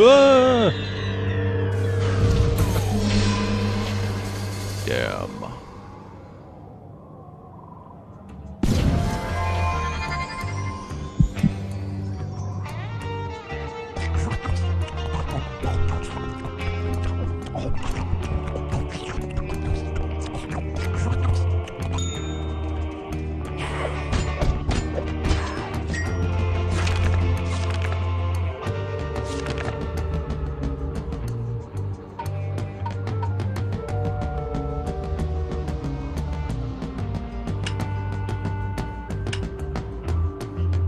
Ah! Damn.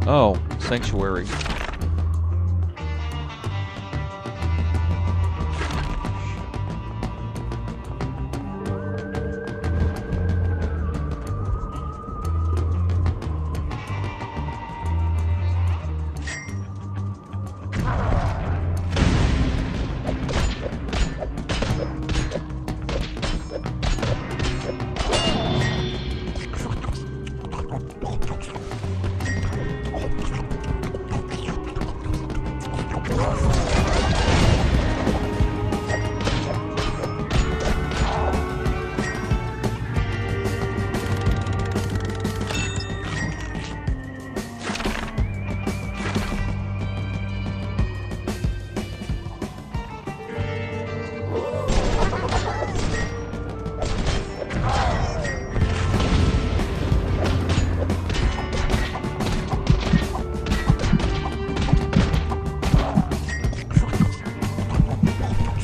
Oh, sanctuary.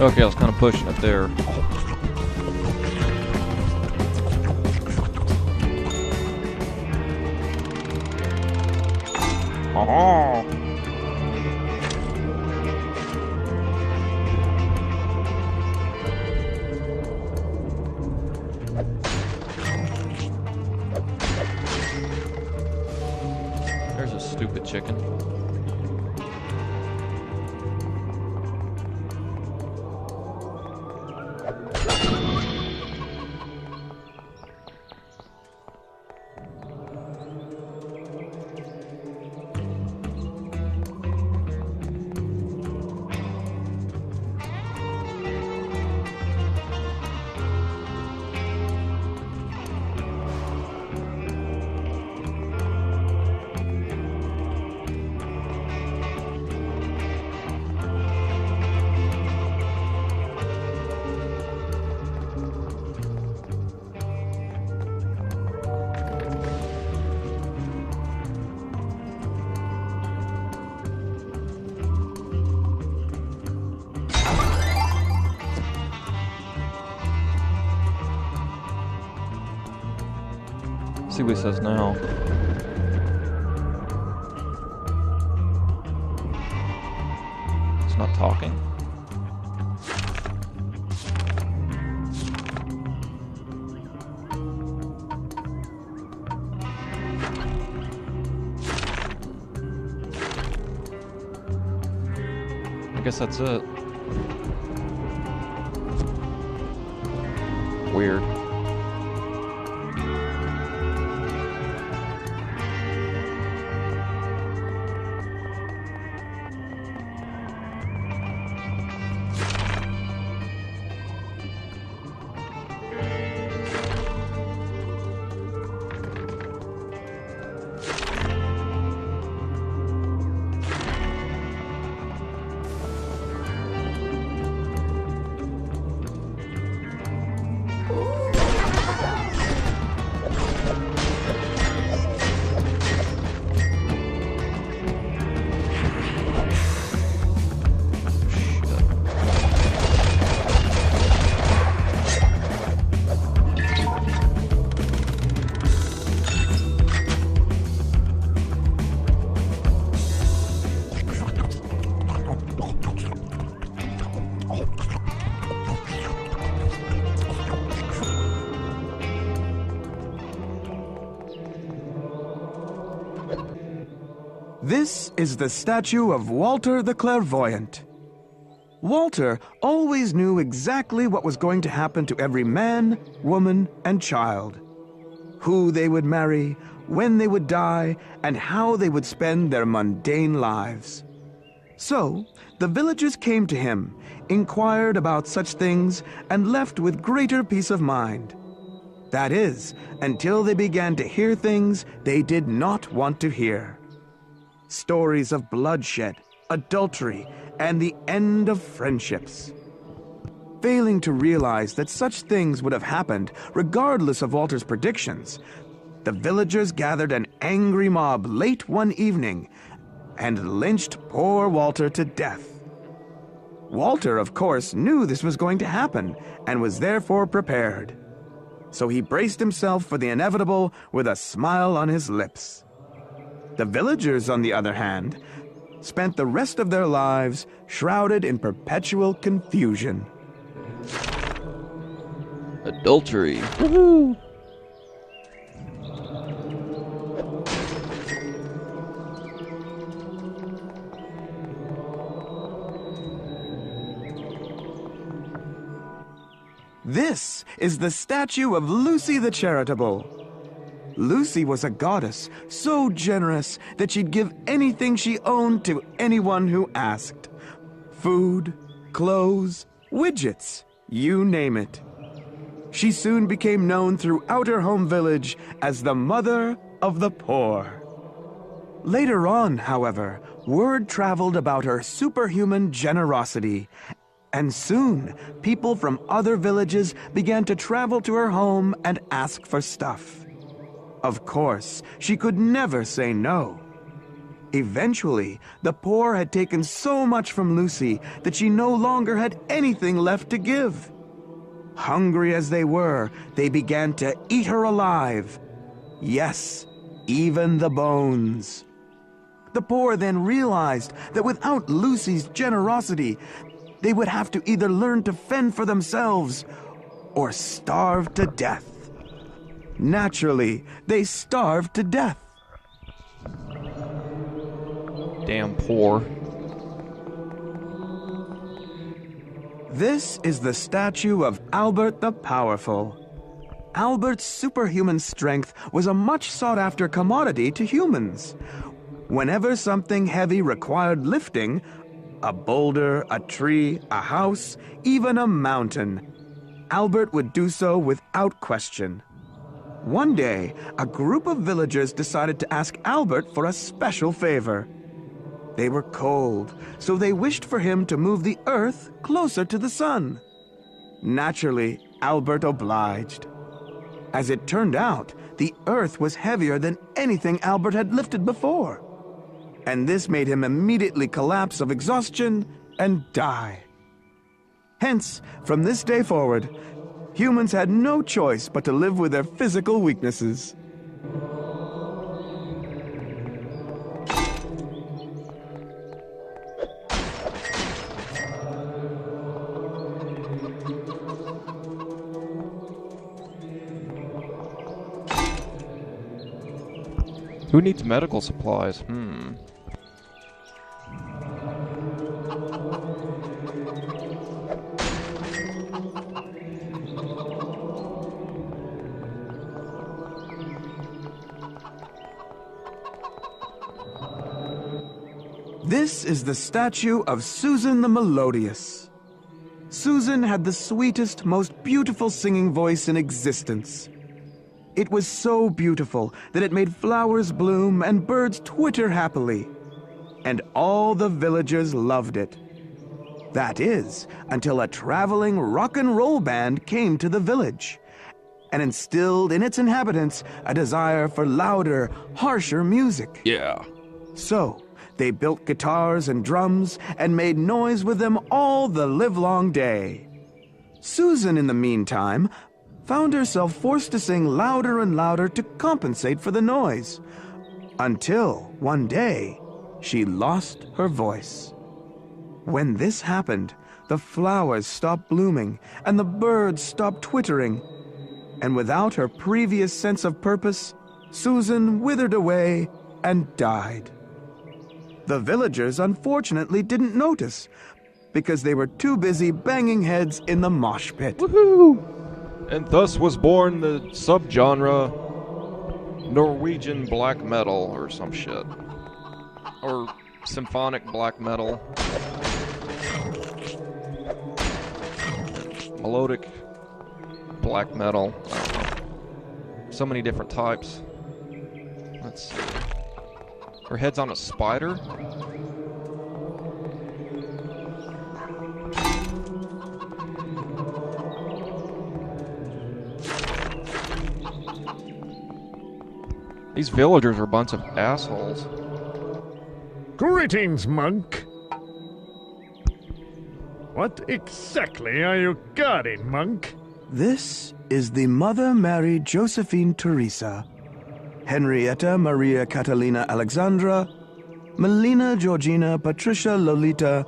Okay, I was kind of pushing it there. Oh. There's a stupid chicken. See what he says now. It's not talking. I guess that's it. Weird. This is the statue of Walter the Clairvoyant. Walter always knew exactly what was going to happen to every man, woman, and child. Who they would marry, when they would die, and how they would spend their mundane lives. So, the villagers came to him, inquired about such things, and left with greater peace of mind. That is, until they began to hear things they did not want to hear. Stories of bloodshed, adultery, and the end of friendships. Failing to realize that such things would have happened regardless of Walter's predictions, the villagers gathered an angry mob late one evening and lynched poor Walter to death. Walter, of course, knew this was going to happen and was therefore prepared. So he braced himself for the inevitable with a smile on his lips. The villagers, on the other hand, spent the rest of their lives shrouded in perpetual confusion. Adultery. Woohoo! This is the statue of Lucy the Charitable. Lucy was a goddess so generous that she'd give anything she owned to anyone who asked. Food, clothes, widgets, you name it. She soon became known throughout her home village as the Mother of the Poor. Later on, however, word traveled about her superhuman generosity, and soon people from other villages began to travel to her home and ask for stuff. Of course, she could never say no. Eventually, the poor had taken so much from Lucy that she no longer had anything left to give. Hungry as they were, they began to eat her alive. Yes, even the bones. The poor then realized that without Lucy's generosity, they would have to either learn to fend for themselves or starve to death. Naturally, they starved to death. Damn poor. This is the statue of Albert the Powerful. Albert's superhuman strength was a much sought-after commodity to humans. Whenever something heavy required lifting, a boulder, a tree, a house, even a mountain, Albert would do so without question. One day, a group of villagers decided to ask Albert for a special favor. They were cold, so they wished for him to move the earth closer to the sun. Naturally, Albert obliged. As it turned out, the earth was heavier than anything Albert had lifted before. And this made him immediately collapse of exhaustion and die. Hence, from this day forward, humans had no choice but to live with their physical weaknesses. Who needs medical supplies? This is the statue of Susan the Melodious. Susan had the sweetest, most beautiful singing voice in existence. It was so beautiful that it made flowers bloom and birds twitter happily. And all the villagers loved it. That is, until a traveling rock and roll band came to the village and instilled in its inhabitants a desire for louder, harsher music. Yeah. So, they built guitars and drums and made noise with them all the livelong day. Susan, in the meantime, found herself forced to sing louder and louder to compensate for the noise, until one day she lost her voice. When this happened, the flowers stopped blooming and the birds stopped twittering, and without her previous sense of purpose, Susan withered away and died. The villagers unfortunately didn't notice, because they were too busy banging heads in the mosh pit. Woohoo! And thus was born the subgenre Norwegian black metal or some shit. Or symphonic black metal. Melodic black metal. I don't know. So many different types. Let's see. Her head's on a spider. These villagers are a bunch of assholes. Greetings, monk. What exactly are you guarding, monk? This is the Mother Mary Josephine Teresa, Henrietta Maria Catalina Alexandra, Melina Georgina Patricia Lolita,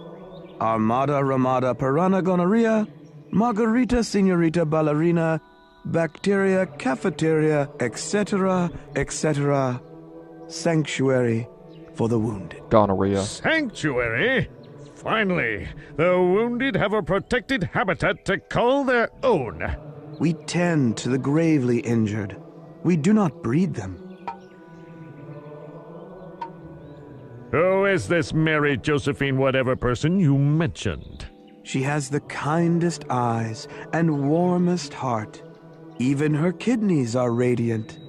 Armada Ramada Piranha Gonorrhea, Margarita Senorita Ballerina, Bacteria Cafeteria, etc., etc. Sanctuary for the wounded. Gonorrhea. Sanctuary? Finally, the wounded have a protected habitat to call their own. We tend to the gravely injured. We do not breed them. Who is this Mary Josephine whatever person you mentioned? She has the kindest eyes and warmest heart. Even her kidneys are radiant.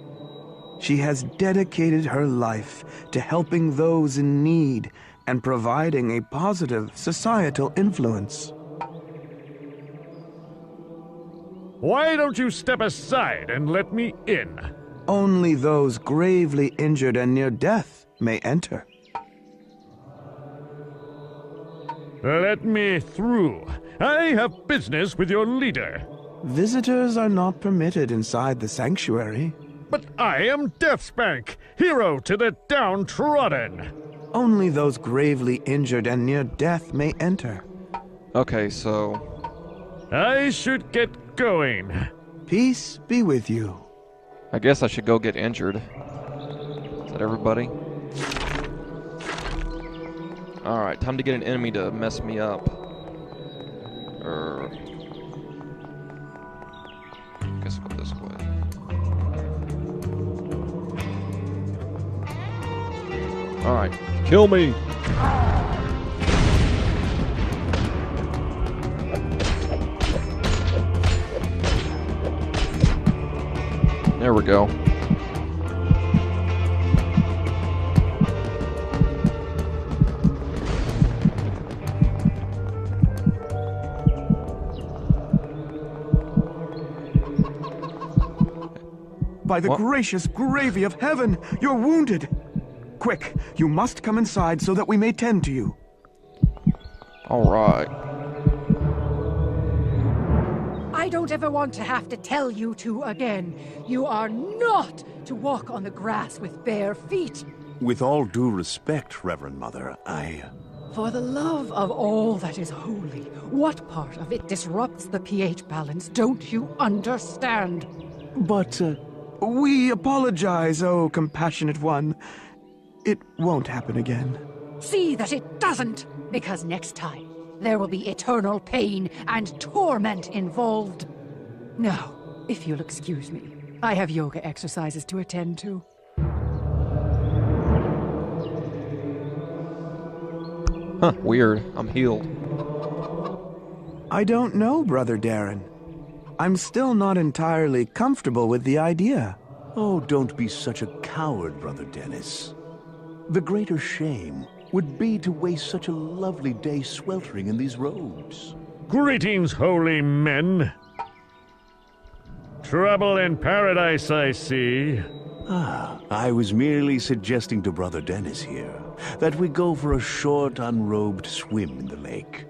She has dedicated her life to helping those in need and providing a positive societal influence. Why don't you step aside and let me in? Only those gravely injured and near death may enter. Let me through. I have business with your leader. Visitors are not permitted inside the sanctuary. But I am Deathspank, hero to the downtrodden. Only those gravely injured and near death may enter. Okay, so... I should get going. Peace be with you. I guess I should go get injured. Is that everybody? Alright, time to get an enemy to mess me up. Guess I'll go this way. Alright, kill me! There we go. By the gracious gravy of heaven, you're wounded. Quick, you must come inside so that we may tend to you. All right. I don't ever want to have to tell you two again. You are not to walk on the grass with bare feet. With all due respect, Reverend Mother, For the love of all that is holy, what part of it disrupts the pH balance don't you understand? But, We apologize, oh compassionate one. It won't happen again. See that it doesn't, because next time there will be eternal pain and torment involved. Now, if you'll excuse me, I have yoga exercises to attend to. Huh, weird. I'm healed. I don't know, Brother Darren. I'm still not entirely comfortable with the idea. oh, don't be such a coward, Brother Dennis. The greater shame would be to waste such a lovely day sweltering in these robes. Greetings, holy men. Trouble in paradise, I see. I was merely suggesting to Brother Dennis here that we go for a short, unrobed swim in the lake,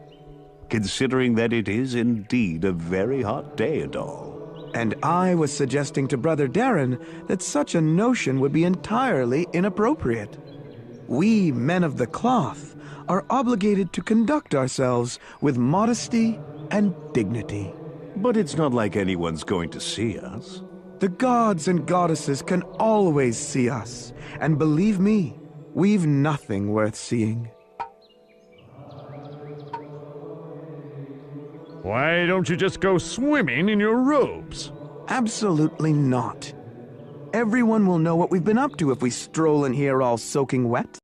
considering that it is indeed a very hot day and all. And I was suggesting to Brother Darren that such a notion would be entirely inappropriate. We, men of the cloth, are obligated to conduct ourselves with modesty and dignity. But it's not like anyone's going to see us. The gods and goddesses can always see us, and believe me, we've nothing worth seeing. Why don't you just go swimming in your robes? Absolutely not. Everyone will know what we've been up to if we stroll in here all soaking wet.